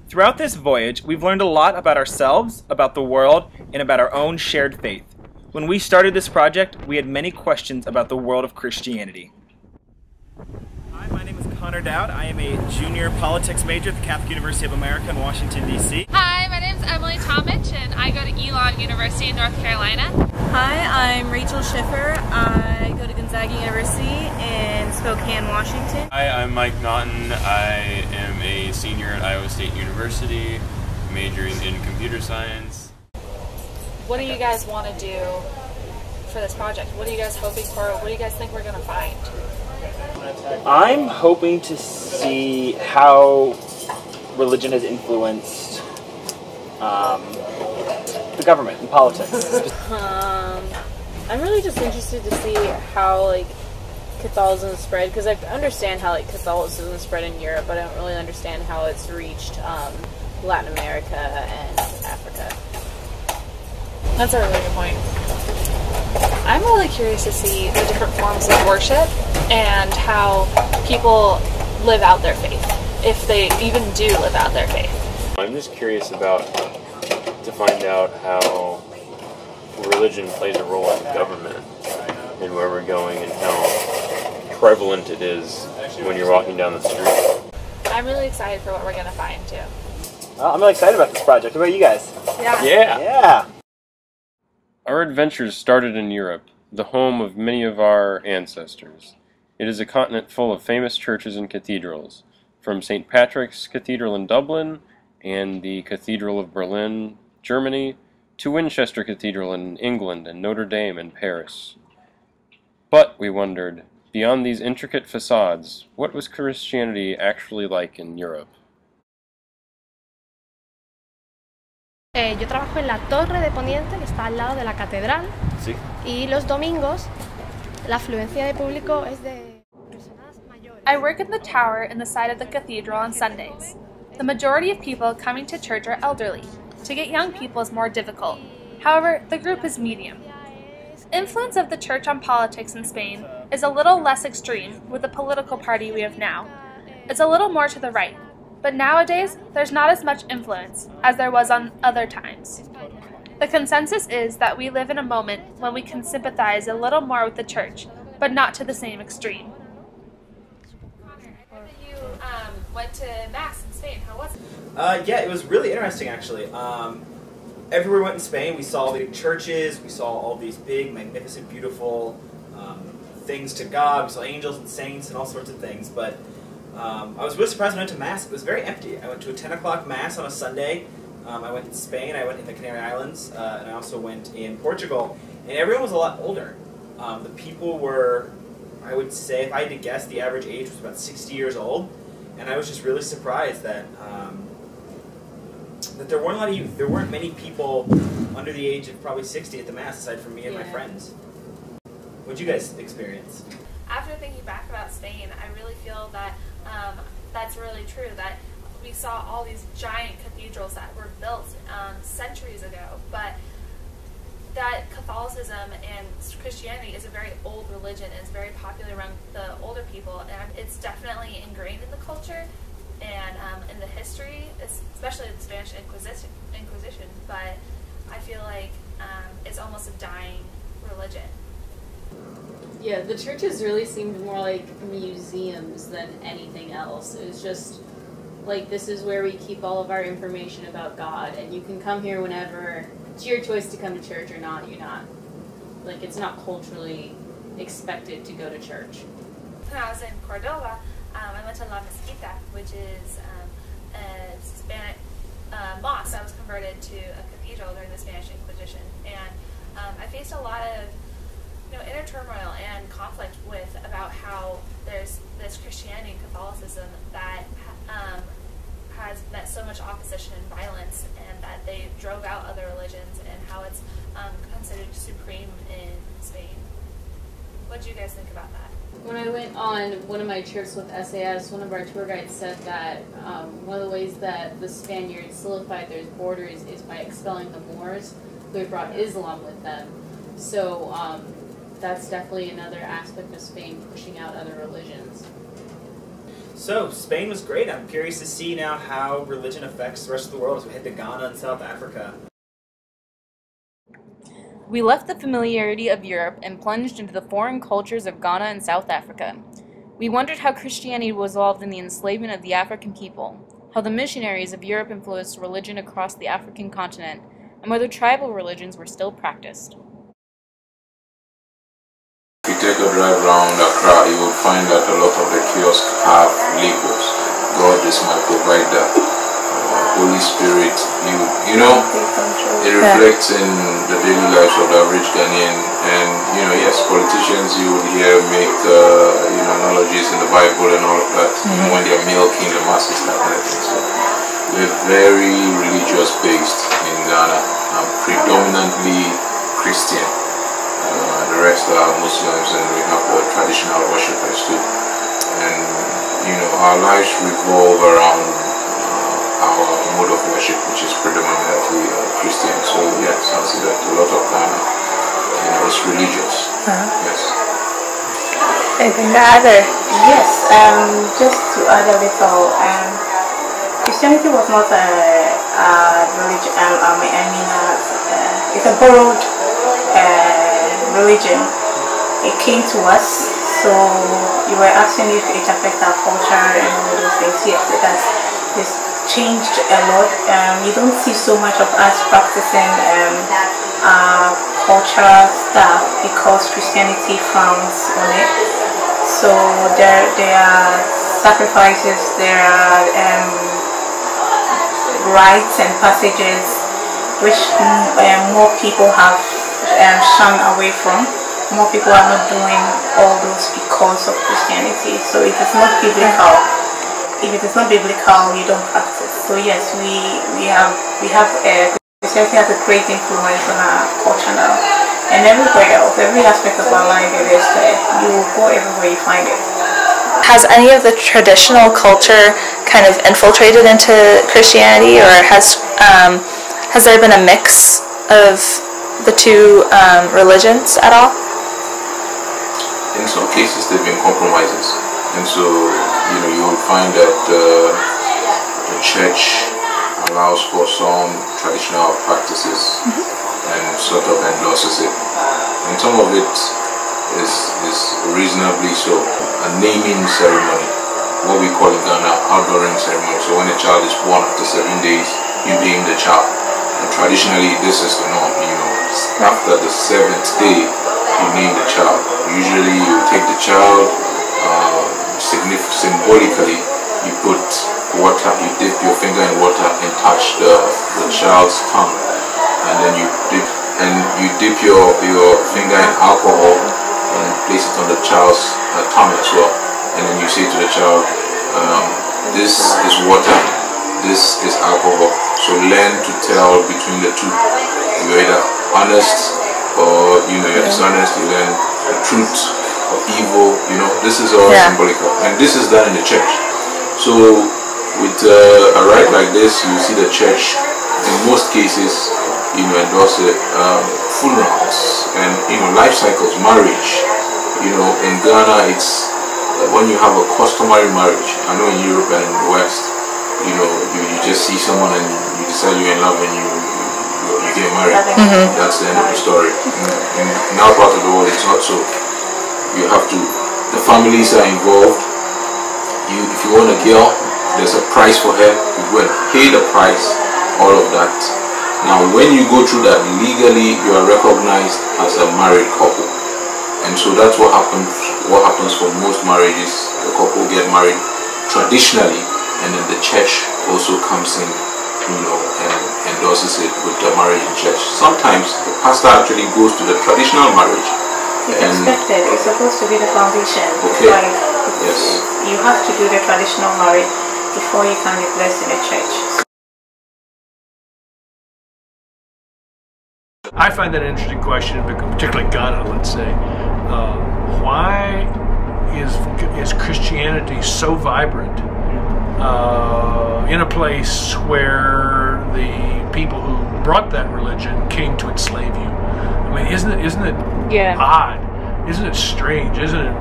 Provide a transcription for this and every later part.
Throughout this voyage, we've learned a lot about ourselves, about the world, and about our own shared faith. When we started this project, we had many questions about the world of Christianity. Hi, my name is Connor Dowd. I am a junior politics major at the Catholic University of America in Washington, D.C. Hi, my name is Emily Tomich, and I go to Elon University in North Carolina. Hi, I'm Rachel Schiffer. I go to Gonzaga University in Spokane, Washington. Hi, I'm Mike Naughton. I am a senior at Iowa State University, majoring in computer science. What do you guys want to do for this project? What are you guys hoping for? What do you guys think we're going to find? I'm hoping to see how religion has influenced the government and politics. I'm really just interested to see how Catholicism spread, because I understand how Catholicism spread in Europe, but I don't really understand how it's reached Latin America and Africa. That's a really good point. I'm really curious to see the different forms of worship and how people live out their faith, if they even do live out their faith. I'm just curious to find out how religion plays a role in government and where we're going and how prevalent it is when you're walking down the street. I'm really excited for what we're going to find, too. I'm really excited about this project. What about you guys? Yeah. Our adventures started in Europe, the home of many of our ancestors. It is a continent full of famous churches and cathedrals, from St. Patrick's Cathedral in Dublin and the Cathedral of Berlin, Germany, to Winchester Cathedral in England and Notre Dame in Paris. But, we wondered, beyond these intricate facades, what was Christianity actually like in Europe? Yo trabajo en la torre de Poniente, que está al lado de la catedral, Sí. y los domingos la afluencia de público es de personas mayores. I work in the tower in the side of the cathedral on Sundays. The majority of people coming to church are elderly. To get young people is more difficult. However, the group is medium. Influence of the church on politics in Spain is a little less extreme with the political party we have now. It's a little more to the right. But nowadays, there's not as much influence as there was on other times. The consensus is that we live in a moment when we can sympathize a little more with the church, but not to the same extreme. I heard that you went to Mass in Spain. How was it? Yeah, it was really interesting, actually. Everywhere we went in Spain, we saw big churches, we saw all these big, magnificent, beautiful things to God. We saw angels and saints and all sorts of things, but I was really surprised when I went to Mass. It was very empty. I went to a 10 o'clock Mass on a Sunday. I went in Spain, I went in the Canary Islands, and I also went in Portugal. And everyone was a lot older. The people were, I would say, if I had to guess, the average age was about 60 years old. And I was just really surprised that that there weren't a lot of youth. There weren't many people under the age of probably 60 at the Mass, aside from me and my friends. What'd you guys experience? After thinking back about Spain, I really feel that that's really true, that we saw all these giant cathedrals that were built centuries ago, but that Catholicism and Christianity is a very old religion and it's very popular among the older people, and it's definitely ingrained in the culture and in the history, especially the Spanish Inquisition, but I feel like it's almost a dying religion. Yeah, the churches really seemed more like museums than anything else. It was just like, this is where we keep all of our information about God, and you can come here whenever. It's your choice to come to church or not. It's not culturally expected to go to church. When I was in Cordova, I went to La Mezquita, which is a Spanish mosque that was converted to a cathedral during the Spanish Inquisition, and I faced a lot of inner turmoil and conflict about how there's this Christianity and Catholicism that has met so much opposition and violence, and that they drove out other religions, and how it's considered supreme in Spain. What do you guys think about that? When I went on one of my trips with SAS, one of our tour guides said that one of the ways that the Spaniards solidified their borders is by expelling the Moors, who had brought Islam with them. So that's definitely another aspect of Spain, pushing out other religions. So, Spain was great. I'm curious to see now how religion affects the rest of the world as we head to Ghana and South Africa. We left the familiarity of Europe and plunged into the foreign cultures of Ghana and South Africa. We wondered how Christianity was involved in the enslavement of the African people, how the missionaries of Europe influenced religion across the African continent, and whether tribal religions were still practiced. If you take a drive around Accra, you will find that a lot of the kiosks have labels. God is my provider. Holy Spirit, you know, it reflects in the daily lives of the average Ghanaian. And yes, politicians you would hear make analogies in the Bible and all of that. When they're milking the masses, that kind of thing. So we're very religious based in Ghana, predominantly Christian. The rest are Muslims, and we have the traditional worshippers too. And our lives revolve around our mode of worship, which is predominantly Christian. So yes, I see that a lot of Ghana, is religious. Yes. Anything to add there? Yes. Just to add a little, Christianity was not a religion. It's a borrowed religion. It came to us. So you were asking if it affects our culture and all those things. Yes, it does. It's changed a lot. You don't see so much of us practicing cultural stuff because Christianity frowns on it. So there are sacrifices, there are rites and passages which more people have shunned away from. More people are not doing all those because of Christianity. So it is not biblical. If it is not biblical, you don't practice. So yes, we have Christianity has a great influence on our culture now, and everywhere else, every aspect of our life it is there. You go everywhere, you find it. Has any of the traditional culture kind of infiltrated into Christianity, or has there been a mix of the two religions at all? In some cases, there have been compromises, and so you will find that the church allows for some traditional practices and sort of endorses it, and some of it is reasonably so. A naming ceremony, what we call in Ghana outdooring ceremony. So when a child is born, after 7 days, you name the child, and traditionally this is the norm. After the 7th day, you name the child. Usually you take the child, symbolically you put water, you dip your finger in water and touch the child's tongue, and then you dip your finger in alcohol and place it on the child's tongue as well, and then you say to the child, this is water, this is alcohol, so learn to tell between the two. You're either honest or you're dishonest. You learn the truth or evil. This is all symbolical, and this is done in the church. So with a rite like this, you see the church in most cases endorse it, funerals and life cycles, marriage. In Ghana, it's when you have a customary marriage. I know in Europe and in the West, you just see someone and you decide you're in love and you get married. That's the end of the story. In our part of the world, it's not so. You have to, the families are involved. If you want a girl, there's a price for her. You go and pay the price, all of that. Now, when you go through that legally, you are recognized as a married couple, and so that's what happens. What happens for most marriages, the couple get married traditionally, and then the church also comes in, and endorses it with the marriage in church. Sometimes the pastor actually goes to the traditional marriage. It's expected. It's supposed to be the foundation. Okay. Yes. You have to do the traditional marriage before you can be blessed in a church. I find that an interesting question, particularly Ghana, let's say. Why is Christianity so vibrant in a place where the people who brought that religion came to enslave you? I mean, isn't it odd? Isn't it strange? Isn't it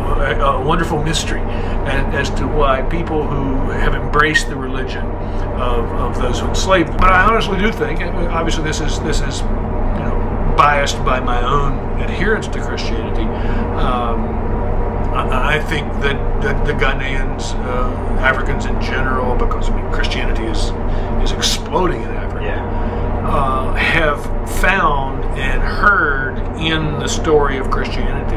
a wonderful mystery as to why people who have embraced the religion of those who enslaved them. But I honestly do think, obviously this is biased by my own adherence to Christianity. I think that the Ghanaians, Africans in general, because Christianity is exploding in Africa, have found and heard in the story of Christianity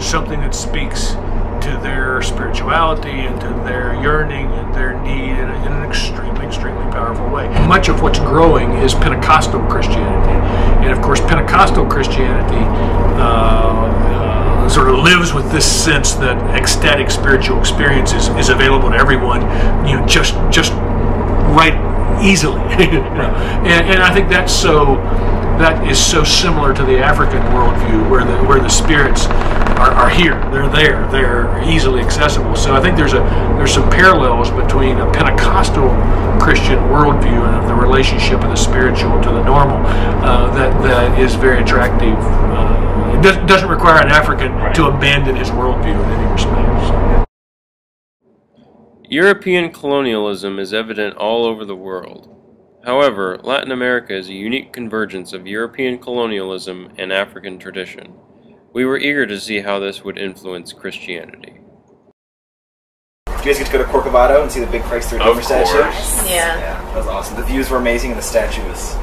something that speaks to their spirituality and to their yearning and their need in an extremely, extremely powerful way. Much of what's growing is Pentecostal Christianity. And of course, Pentecostal Christianity sort of lives with this sense that ecstatic spiritual experience is available to everyone, just right easily. And I think that is so similar to the African worldview, where the spirits are here, they're easily accessible. So I think there's some parallels between a Pentecostal Christian worldview and the relationship of the spiritual to the normal that is very attractive. It doesn't require an African to abandon his worldview in any respect. So. European colonialism is evident all over the world. However, Latin America is a unique convergence of European colonialism and African tradition. We were eager to see how this would influence Christianity. Did you guys get to go to Corcovado and see the big Christ the Redeemer statue? Yeah. That was awesome. The views were amazing and the statue was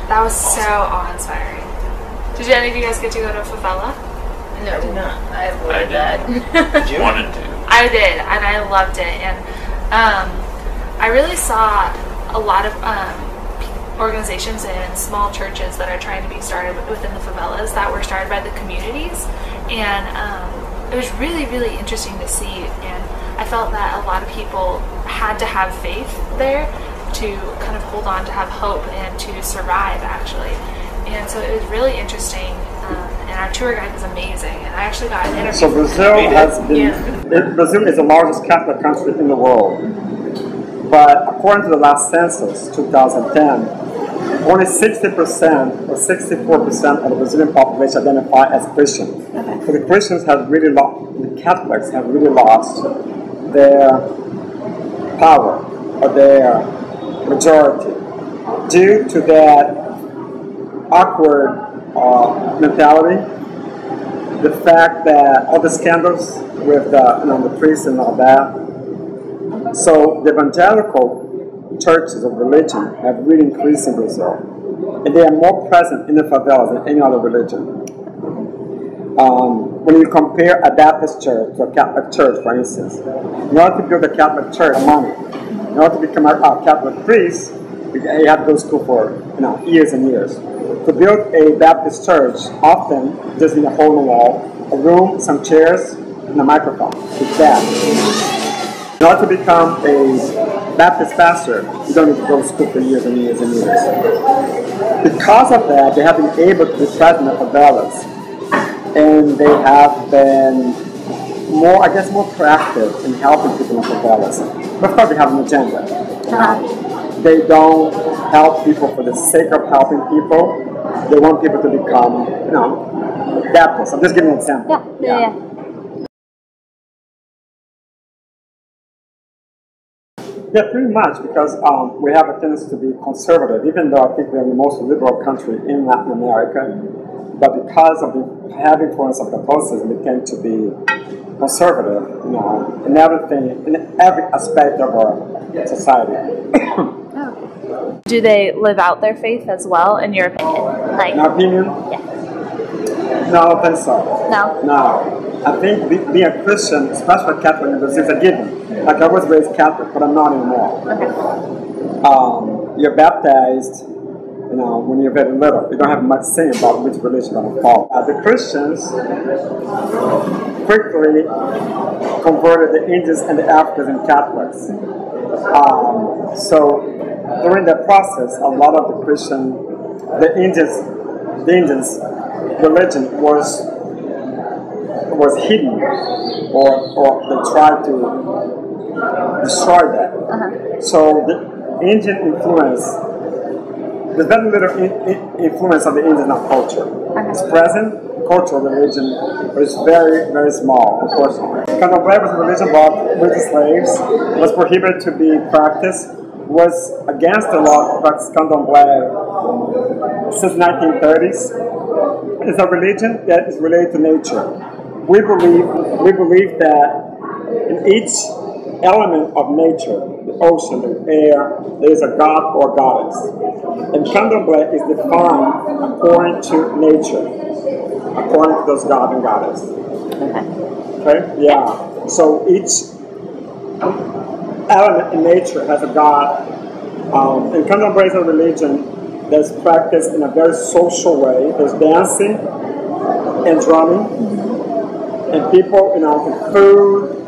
That was awesome. so awe-inspiring. Did any of you guys get to go to favela? No, I did not. I I avoided that. Did you? Wanted to. I did, and I loved it. And I really saw a lot of organizations and small churches that are trying to be started within the favelas that were started by the communities. And it was really, really interesting to see. And I felt that a lot of people had to have faith there to kind of hold on, to have hope, and to survive, actually. And so it was really interesting, and our tour guide was amazing, and I actually got an interview. So Brazil is the largest Catholic country in the world, but according to the last census, 2010, only 60% or 64% of the Brazilian population identify as Christian. So the Christians have really lost, the Catholics have really lost their power or their majority due to that awkward mentality, the fact that all the scandals with the priests and all that. So the evangelical churches of religion have really increased in Brazil, and they are more present in the favelas than any other religion. When you compare a Baptist church to a Catholic church, for instance, in order to build a Catholic church, money, in order to become a Catholic priest, you have to go to school for years and years. To build a Baptist church, often just in a hole in the wall, a room, some chairs, and a microphone. It's that. In order to become a Baptist pastor, you don't need to go to school for years and years and years. Because of that, they have been able to be present at favelas, and they have been more proactive in helping people in favelas. But of course, they have an agenda. They don't help people for the sake of helping people. They want people to become, Baptists. I'm just giving an example. Yeah. Yeah, pretty much, because we have a tendency to be conservative, even though I think we are the most liberal country in Latin America. But because of the heavy influence of Catholicism, we tend to be conservative, in everything, in every aspect of our society. Do they live out their faith as well, in your opinion? In my opinion? Yeah. No, I don't think so. No. I think being a Christian, especially a Catholic in Brazil, is a given. Like I was raised Catholic, but I'm not anymore. Okay. You're baptized, when you're very little. You don't have much say about which religion you're going to follow. The Christians quickly converted the Indians and the Africans into Catholics. So during that process, a lot of the Indians' religion was hidden, or they tried to destroy that. So the Indian influence, there's very little influence of the Indian culture. It's present, cultural religion, but it's very, very small, unfortunately. Candomblé was a religion bought with the slaves, was prohibited to be practiced, was against the law to practice candomblé since 1930s. It's a religion that is related to nature. We believe that in each element of nature, the ocean, the air, there is a god or goddess. And candomblé is defined according to nature, according to those god and goddess. Okay? Yeah. So each element in nature has a god. And candomblé is a religion that's practiced in a very social way. There's dancing and drumming, and people, with food,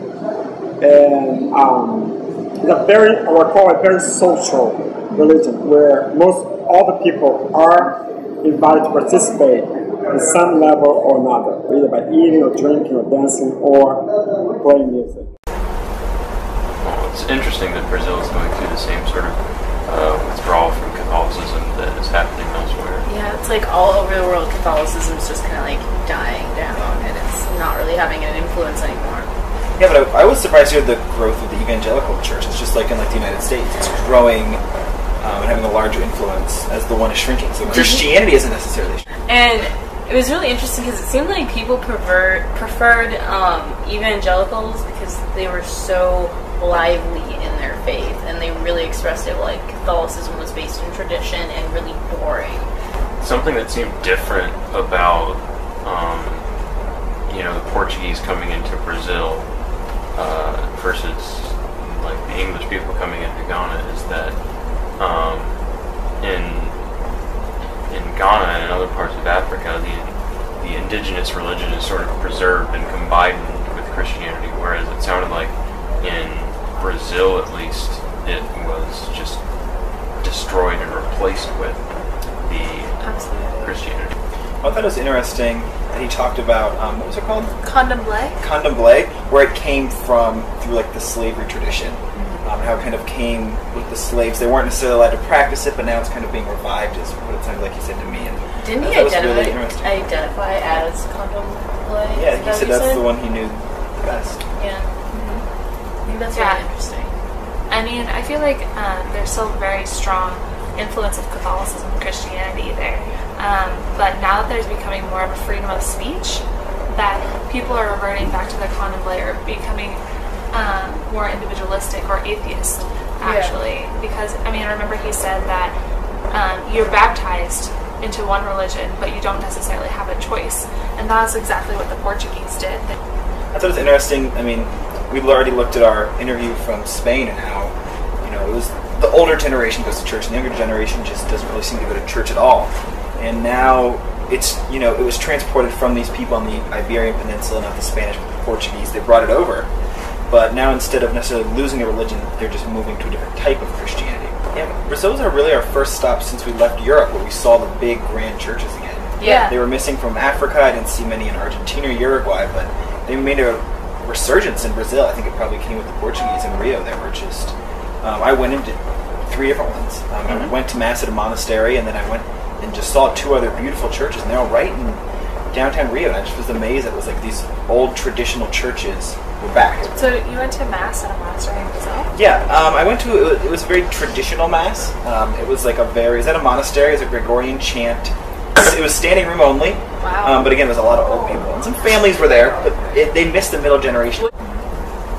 and it's a very, I would call it, very social religion, where all the people are invited to participate in some level or another, either by eating or drinking or dancing or playing music. Well, it's interesting that Brazil is going through the same sort of withdrawal from Catholicism that is happening elsewhere. Yeah, it's like all over the world Catholicism is just kind of like dying down, and it's not really having an influence anymore. Yeah, but I was surprised to hear the growth of the evangelical church. It's just like in the United States, it's growing and having a larger influence as the one is shrinking. So Christianity isn't necessarily shrinking. And it was really interesting because it seemed like people preferred evangelicals because they were so lively in their faith, and they really expressed it like Catholicism was based in tradition and really boring. Something that seemed different about the Portuguese coming into Brazil versus like the English people coming into Ghana is that in Ghana and in other parts of Africa, the indigenous religion is sort of preserved and combined with Christianity, whereas it sounded like in Brazil, at least, it was just destroyed and replaced with the Christianity. I thought it was interesting that he talked about, what was it called? Candomblé. Candomblé, where it came from through like the slavery tradition. How it kind of came with the slaves. They weren't necessarily allowed to practice it, but now it's kind of being revived, is what it sounded like he said to me. And didn't he identify as Candomblé? Yeah, he said that's the one he knew the best. Yeah. I think that's really interesting. I mean, I feel like there's still a very strong influence of Catholicism and Christianity there. But now that there's becoming more of a freedom of speech, that people are reverting back to the Candomblé or becoming more individualistic or atheist, actually. Yeah. Because, I mean, I remember he said that you're baptized into one religion, but you don't necessarily have a choice. And that's exactly what the Portuguese did. I thought it was interesting. I mean, we've already looked at our interview from Spain and how, it was the older generation goes to church and the younger generation just doesn't really seem to go to church at all. And now it's, it was transported from these people on the Iberian Peninsula, not the Spanish, but the Portuguese. They brought it over. But now instead of necessarily losing a religion, they're just moving to a different type of Christianity. Yeah, Brazil was really our first stop since we left Europe, where we saw the big grand churches again. Yeah. They were missing from Africa. I didn't see many in Argentina or Uruguay, but they made a resurgence in Brazil. I think it probably came with the Portuguese in Rio. They were just... I went into 3 different ones. I went to Mass at a monastery, and then I went and just saw 2 other beautiful churches, and they were right in downtown Rio, and I just was amazed that it was like these old traditional churches were back. So you went to Mass at a monastery in Brazil? Yeah, I went to, it was a very traditional Mass. It was like is that a monastery? It was a Gregorian chant. It was standing room only. Wow. But again, there was a lot of old people, and some families were there, but they missed the middle generation.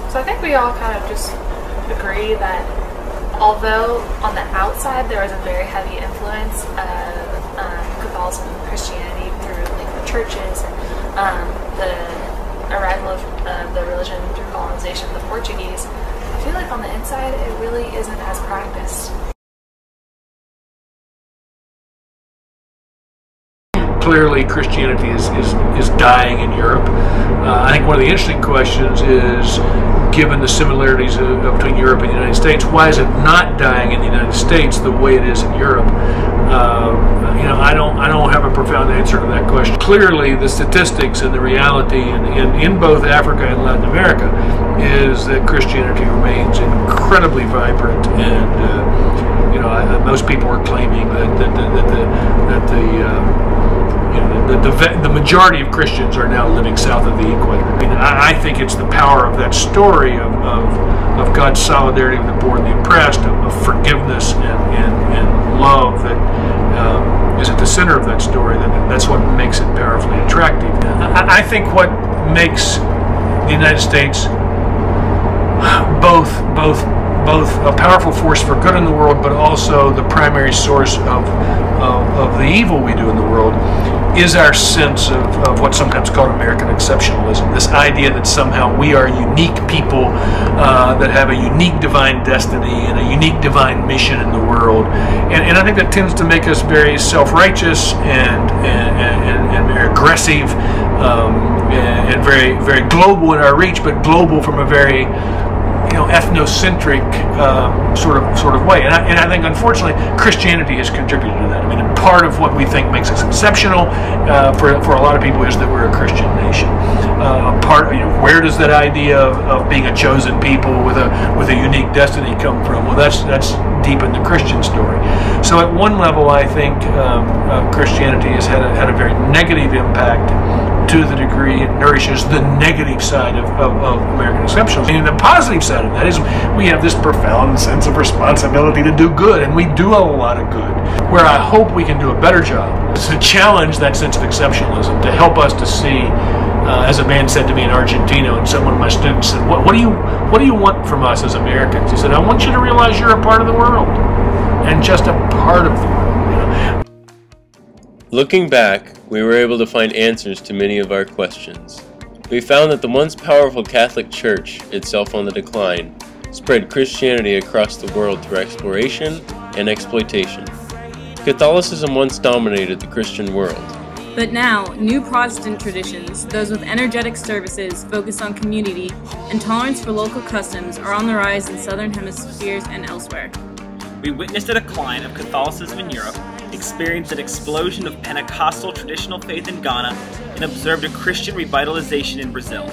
So I think we all kind of just agree that although on the outside there was a very heavy influence of Catholicism and Christianity through like the churches and the arrival of the religion through colonization of the Portuguese, I feel like on the inside it really isn't as practiced. Clearly, Christianity is dying in Europe. I think one of the interesting questions is, given the similarities between Europe and the United States, why is it not dying in the United States the way it is in Europe? I don't have a profound answer to that question. Clearly, the statistics and the reality in both Africa and Latin America is that Christianity remains incredibly vibrant, and most people are claiming that the the majority of Christians are now living south of the equator. I mean, I think it's the power of that story of God's solidarity with the poor and the oppressed, of forgiveness and love that is at the center of that story. That's what makes it powerfully attractive. I think what makes the United States both a powerful force for good in the world, but also the primary source of the evil we do in the world, is our sense of what's sometimes called American exceptionalism. This idea that somehow we are unique people that have a unique divine destiny and a unique divine mission in the world. And I think that tends to make us very self-righteous and very aggressive and very global in our reach, but global from a very ethnocentric sort of way, and I think unfortunately Christianity has contributed to that. I mean, part of what we think makes us exceptional for a lot of people is that we're a Christian nation. Where does that idea of being a chosen people with a unique destiny come from? Well, that's deep in the Christian story. So at one level, I think Christianity has had a very negative impact to the degree it nourishes the negative side of American exceptionalism. And the positive side of that is we have this profound sense of responsibility to do good, and we do a lot of good. Where I hope we can do a better job is to challenge that sense of exceptionalism, to help us to see, as a man said to me in Argentina, and one of my students said, what do you want from us as Americans? He said, I want you to realize you're a part of the world, and just a part of the world. Looking back, we were able to find answers to many of our questions. We found that the once powerful Catholic Church, itself on the decline, spread Christianity across the world through exploration and exploitation. Catholicism once dominated the Christian world. But now, new Protestant traditions, those with energetic services focused on community and tolerance for local customs, are on the rise in southern hemispheres and elsewhere. We witnessed a decline of Catholicism in Europe, experienced an explosion of Pentecostal traditional faith in Ghana, and observed a Christian revitalization in Brazil.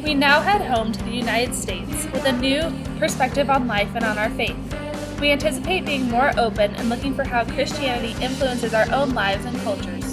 We now head home to the United States with a new perspective on life and on our faith. We anticipate being more open and looking for how Christianity influences our own lives and cultures